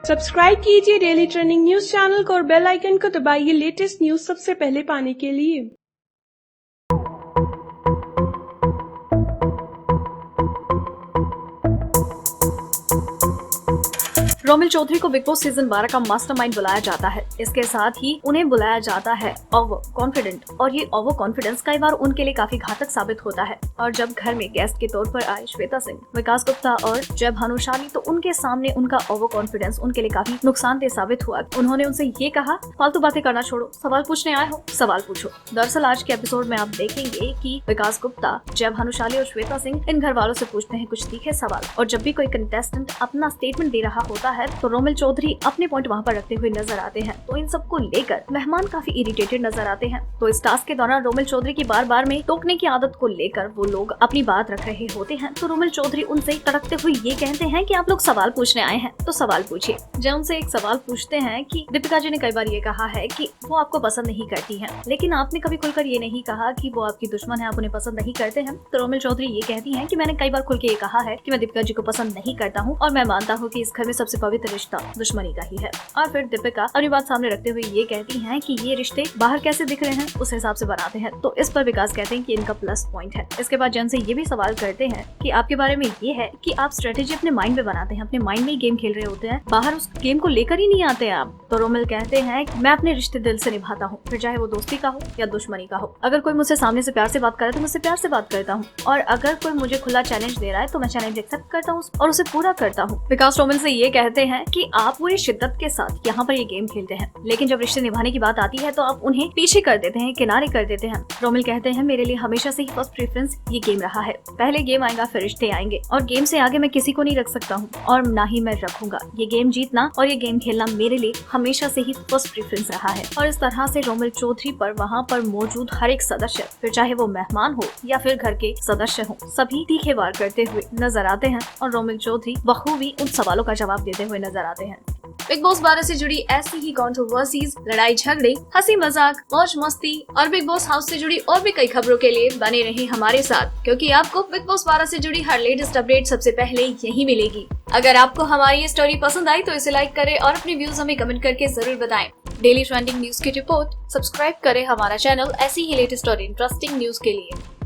Subscribe कीजिए daily trending news channel को और बेल आइकन को दबाइए लेटेस्ट न्यूज सबसे पहले पाने के लिए। रोमिल चौधरी को बिग बॉस सीजन 12 का मास्टरमाइंड बुलाया जाता है। इसके साथ ही उन्हें बुलाया जाता है ओवर कॉन्फिडेंट, और ये ओवर कॉन्फिडेंस कई बार उनके लिए काफी घातक साबित होता है। और जब घर में गेस्ट के तौर पर आए श्वेता सिंह, विकास गुप्ता और जय भानुशाली, तो उनके सामने उनका ओवर कॉन्फिडेंस उनके लिए काफी नुकसानदेह साबित हुआ। उन्होंने उनसे ये कहा, फालतू बातें करना छोड़ो, सवाल पूछने आए हो सवाल पूछो। दरअसल आज के एपिसोड में आप देखेंगे कि विकास गुप्ता, जय भानुशाली और श्वेता सिंह इन घर वालों से पूछते हैं कुछ तीखे सवाल, और जब भी कोई कंटेस्टेंट अपना स्टेटमेंट दे रहा होता है तो रोमिल चौधरी अपने पॉइंट वहां पर रखते हुए नजर आते हैं। तो इन सबको लेकर मेहमान काफी इरिटेटेड नजर आते हैं। तो इस टास्क के दौरान रोमिल चौधरी की बार बार में टोकने की आदत को लेकर वो लोग अपनी बात रख रहे होते हैं। तो रोमिल चौधरी उनसे तड़कते हुए ये कहते हैं कि आप लोग सवाल पूछने आए हैं तो सवाल पूछिए। जब उनसे एक सवाल पूछते हैं कि दीपिका जी ने कई बार ये कहा है कि वो आपको पसंद नहीं करती है, लेकिन आपने कभी खुलकर ये नहीं कहा कि वो आपकी दुश्मन है, आप उन्हें पसंद नहीं करते हैं। तो रोमिल चौधरी ये कहती है कि मैंने कई बार खुल के ये कहा है कि मैं दीपिका जी को पसंद नहीं करता हूँ, और मैं मानता हूँ कि इस घर में सबसे पवित्र रिश्ता दुश्मनी का ही है। और फिर दीपिका अपनी बात सामने रखते हुए ये कहती हैं कि ये रिश्ते बाहर कैसे दिख रहे हैं उस हिसाब से बनाते हैं। तो इस पर विकास कहते हैं कि इनका प्लस पॉइंट है। इसके बाद जन से ये भी सवाल करते हैं कि आपके बारे में ये है कि आप स्ट्रेटेजी अपने माइंड में बनाते हैं, अपने माइंड में ही गेम खेल रहे होते हैं, बाहर उस गेम को लेकर ही नहीं आते आप। तो रोमिल कहते हैं कि मैं अपने रिश्ते दिल से निभाता हूँ, फिर चाहे वो दोस्ती का हो या दुश्मनी का हो। अगर कोई मुझसे सामने से प्यार से बात करे तो मुझसे प्यार से बात करता हूँ, और अगर कोई मुझे खुला चैलेंज दे रहा है तो मैं चैलेंज एक्सेप्ट करता हूँ और उसे पूरा करता हूँ। विकास रोमिल से ये कहते हैं कि आप पूरी शिद्दत के साथ यहाँ पर ये गेम खेलते हैं, लेकिन जब रिश्ते निभाने की बात आती है तो आप उन्हें पीछे कर देते हैं, किनारे कर देते हैं। रोमिल कहते हैं, मेरे लिए हमेशा से ही फर्स्ट प्रेफरेंस ये गेम रहा है। पहले गेम आएगा फिर रिश्ते आएंगे, और गेम से आगे मैं किसी को नहीं रख सकता हूँ और ना ही मैं रखूंगा। ये गेम जीतना और ये गेम खेलना मेरे लिए हमेशा से ही फर्स्ट प्रेफरेंस रहा है। और इस तरह से रोमिल चौधरी पर वहाँ पर मौजूद हर एक सदस्य, फिर चाहे वो मेहमान हो या फिर घर के सदस्य हो, सभी तीखे वार करते हुए नजर आते हैं, और रोमिल चौधरी बखूबी उन सवालों का जवाब देते हुए नजर आते हैं। बिग बॉस 12 से जुड़ी ऐसी ही कंट्रोवर्सीज, लड़ाई झगड़े, हंसी मजाक, मौज मस्ती और बिग बॉस हाउस से जुड़ी और भी कई खबरों के लिए बने रहे हमारे साथ, क्योंकि आपको बिग बॉस 12 से जुड़ी हर लेटेस्ट अपडेट सबसे पहले यही मिलेगी। अगर आपको हमारी ये स्टोरी पसंद आई तो इसे लाइक करें और अपने व्यूज हमें कमेंट करके जरूर बताएं। डेली ट्रेंडिंग न्यूज की रिपोर्ट सब्सक्राइब करें हमारा चैनल ऐसी ही लेटेस्ट और इंटरेस्टिंग न्यूज के लिए।